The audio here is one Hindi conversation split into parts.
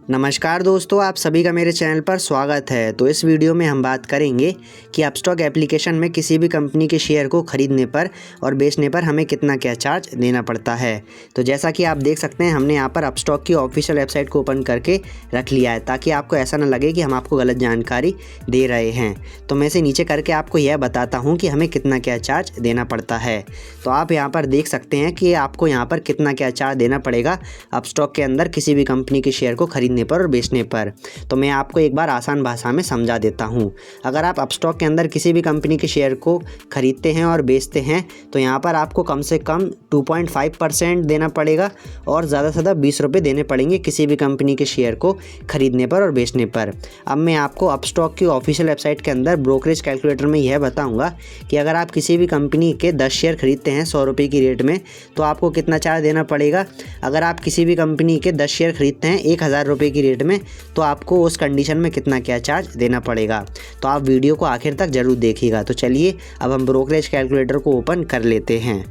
नमस्कार दोस्तों, आप सभी का मेरे चैनल पर स्वागत है। तो इस वीडियो में हम बात करेंगे कि अपस्टॉक एप्लीकेशन में किसी भी कंपनी के शेयर को ख़रीदने पर और बेचने पर हमें कितना क्या चार्ज देना पड़ता है। तो जैसा कि आप देख सकते हैं, हमने यहाँ पर अपस्टॉक की ऑफिशियल वेबसाइट को ओपन करके रख लिया है ताकि आपको ऐसा ना लगे कि हम आपको गलत जानकारी दे रहे हैं। तो मैं इसे नीचे करके आपको यह बताता हूँ कि हमें कितना क्या चार्ज देना पड़ता है। तो आप यहाँ पर देख सकते हैं कि आपको यहाँ पर कितना क्या चार्ज देना पड़ेगा अपस्टॉक के अंदर किसी भी कंपनी के शेयर को खरीदने पर और बेचने पर। तो मैं आपको एक बार आसान भाषा में समझा देता हूं। अगर आप अपस्टॉक के अंदर किसी भी कंपनी के शेयर को खरीदते हैं और बेचते हैं तो यहाँ पर आपको कम से कम 2.5% देना पड़ेगा और ज़्यादा से ज़्यादा 20 रुपये देने पड़ेंगे किसी भी कंपनी के शेयर को खरीदने पर और बेचने पर। अब मैं आपको अपस्टॉक की ऑफिशियल वेबसाइट के अंदर ब्रोकरेज कैलकुलेटर में यह बताऊँगा कि अगर आप किसी भी कंपनी के 10 शेयर खरीदते हैं 100 रुपये की रेट में तो आपको कितना चार्ज देना पड़ेगा। अगर आप किसी भी कंपनी के 10 शेयर खरीदते हैं 1000 रुपये की रेट में तो आपको उस कंडीशन में कितना क्या चार्ज देना पड़ेगा। तो आप वीडियो को आखिर तक ज़रूर देखिएगा। तो चलिए अब हम ब्रोकरेज कैलकुलेटर को ओपन कर लेते हैं।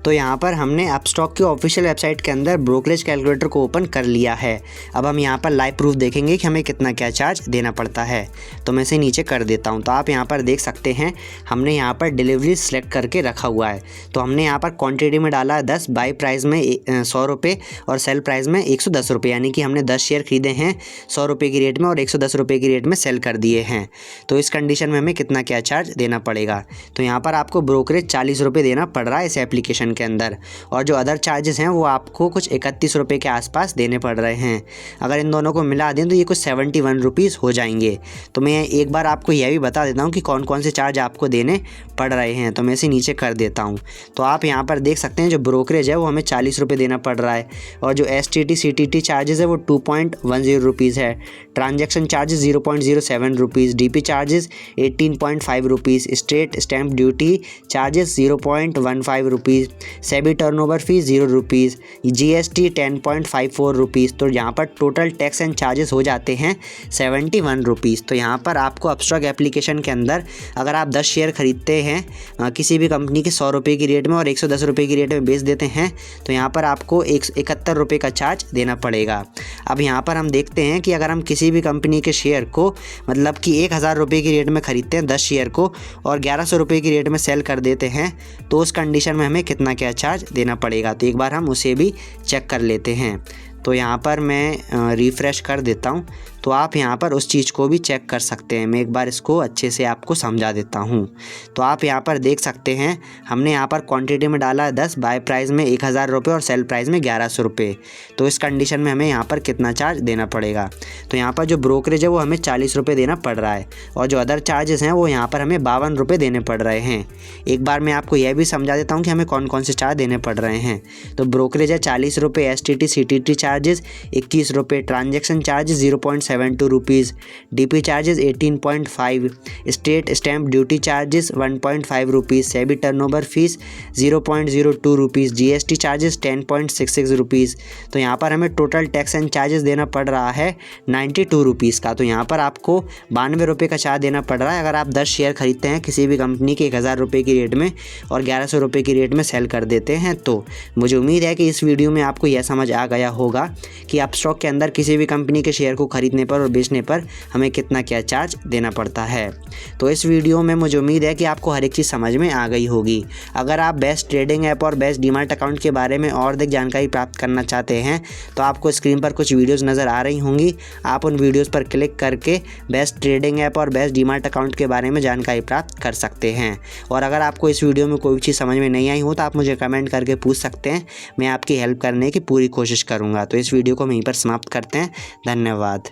तो यहाँ पर हमने अपस्टॉक की ऑफिशियल वेबसाइट के अंदर ब्रोकरेज कैलकुलेटर को ओपन कर लिया है। अब हम यहाँ पर लाइव प्रूफ देखेंगे कि हमें कितना क्या चार्ज देना पड़ता है। तो मैं इसे नीचे कर देता हूँ। तो आप यहाँ पर देख सकते हैं हमने यहाँ पर डिलीवरी सेलेक्ट करके रखा हुआ है। तो हमने यहाँ पर क्वांटिटी में डाला है 10, बाई प्राइस में 100 रुपये और सेल प्राइस में 110 रुपये, यानी कि हमने 10 शेयर खरीदे हैं 100 रुपये की रेट में और 110 रुपये की रेट में सेल कर दिए हैं। तो इस कंडीशन में हमें कितना क्या चार्ज देना पड़ेगा। तो यहाँ पर आपको ब्रोकरेज 40 रुपये देना पड़ रहा है इस एप्लीकेशन के अंदर और जो अदर चार्जेस हैं वो आपको कुछ 31 रुपये के आसपास देने पड़ रहे हैं। अगर इन दोनों को मिला दें तो ये कुछ 71 रुपीज़ हो जाएंगे। तो मैं एक बार आपको यह भी बता देता हूँ कि कौन कौन से चार्ज आपको देने पड़ रहे हैं। तो मैं इसे नीचे कर देता हूँ। तो आप यहाँ पर देख सकते हैं जो ब्रोकरेज है वो हमें 40 रुपये देना पड़ रहा है और जो STT CTT चार्जेस है वो 2.10 रुपीज़ है। Transaction charges 0.07 rupees, DP charges 18.5 rupees, state stamp duty charges 0.15 rupees, SEBI turnover fees 0 rupees, GST 10.54 rupees. तो यहाँ पर टोटल टैक्स एंड चार्जेस हो जाते हैं 71 रुपीज़। तो यहाँ पर आपको अपस्टॉक एप्लीकेशन के अंदर अगर आप 10 शेयर खरीदते हैं किसी भी कंपनी के 100 रुपये की रेट में और 110 रुपये की रेट में बेच देते हैं तो यहाँ पर आपको 71 रुपये का चार्ज देना पड़ेगा। अब यहाँ पर हम देखते हैं कि अगर हम किसी भी कंपनी के शेयर को मतलब कि 1000 रुपये की रेट में ख़रीदते हैं 10 शेयर को और 1100 रुपये की रेट में सेल कर देते हैं तो उस कंडीशन में हमें कितना क्या चार्ज देना पड़ेगा। तो एक बार हम उसे भी चेक कर लेते हैं। तो यहाँ पर मैं रिफ़्रेश कर देता हूँ तो आप यहाँ पर उस चीज़ को भी चेक कर सकते हैं। मैं एक बार इसको अच्छे से आपको समझा देता हूँ। तो आप यहाँ पर देख सकते हैं हमने यहाँ पर क्वांटिटी में डाला है 10, बाय प्राइस में 1000 रुपये और सेल प्राइस में 1100 रुपये। तो इस कंडीशन में हमें यहाँ पर कितना चार्ज देना पड़ेगा। तो यहाँ पर जो ब्रोकरेज है वो हमें 40 रुपये देना पड़ रहा है और जो अदर चार्जेस हैं वो यहाँ पर हमें 52 रुपये देने पड़ रहे हैं। एक बार मैं आपको यह भी समझा देता हूँ कि हमें कौन कौन से चार्ज देने पड़ रहे हैं। तो ब्रोकरेज है 40 रुपये, STT CTT चार्जेस 21 रुपये, transaction charges 0.72 rupees, DP charges 18.5, state stamp duty charges 1.5 rupees, SEBI turnover fees 0.02 rupees, GST charges 10.66 rupees. तो यहाँ पर हमें टोटल टैक्स एंड चार्जेस देना पड़ रहा है 92 रुपीज़ का। तो यहाँ पर आपको 92 रुपये का चार्ज देना पड़ रहा है अगर आप 10 शेयर खरीदते हैं किसी भी कंपनी के 1000 रुपये की रेट में और 1100 रुपये की रेट में सेल कर देते हैं। तो मुझे उम्मीद है कि इस वीडियो में आपको यह समझ आ गया होगा कि अपस्टॉक के अंदर किसी भी कंपनी के शेयर को खरीदने पर और बेचने पर हमें कितना क्या चार्ज देना पड़ता है। तो इस वीडियो में मुझे उम्मीद है कि आपको हर एक चीज़ समझ में आ गई होगी। अगर आप बेस्ट ट्रेडिंग ऐप और बेस्ट डीमैट अकाउंट के बारे में और अधिक जानकारी प्राप्त करना चाहते हैं तो आपको स्क्रीन पर कुछ वीडियोज़ नज़र आ रही होंगी। आप उन वीडियोज़ पर क्लिक करके बेस्ट ट्रेडिंग ऐप और बेस्ट डीमैट अकाउंट के बारे में जानकारी प्राप्त कर सकते हैं। और अगर आपको इस वीडियो में कोई चीज़ समझ में नहीं आई हो तो आप मुझे कमेंट करके पूछ सकते हैं। मैं आपकी हेल्प करने की पूरी कोशिश करूँगा। तो इस वीडियो को वहीं पर समाप्त करते हैं। धन्यवाद।